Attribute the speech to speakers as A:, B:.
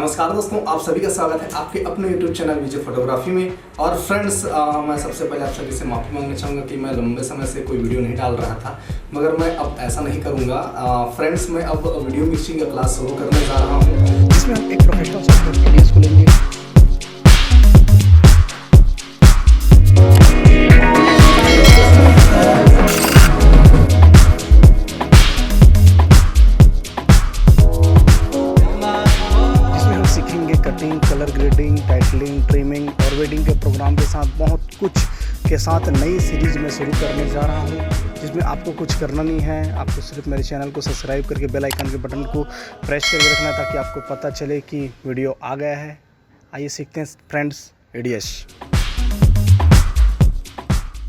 A: नमस्कार दोस्तों, आप सभी का स्वागत है आपके अपने YouTube चैनल विजय फोटोग्राफी में। और फ्रेंड्स, मैं सबसे पहले आप सभी से माफ़ी मांगना चाहूँगा कि मैं लंबे समय से कोई वीडियो नहीं डाल रहा था, मगर मैं अब ऐसा नहीं करूँगा। फ्रेंड्स, मैं अब वीडियो मिक्सिंग का क्लास शुरू करने जा रहा हूँ, जिसमें हम एक प्रोफेशनल सॉफ्टवेयर एडियस को लेंगे। Cutting, colour grading, titling, trimming और वेडिंग के प्रोग्राम के साथ बहुत कुछ के साथ नई सीरीज़ में शुरू करने जा रहा हूं, जिसमें आपको कुछ करना नहीं है। आपको सिर्फ मेरे चैनल को सब्सक्राइब करके बेल आइकन के बटन को प्रेस करके रखना है, ताकि आपको पता चले कि वीडियो आ गया है। आइए सीखते हैं फ्रेंड्स एडियस।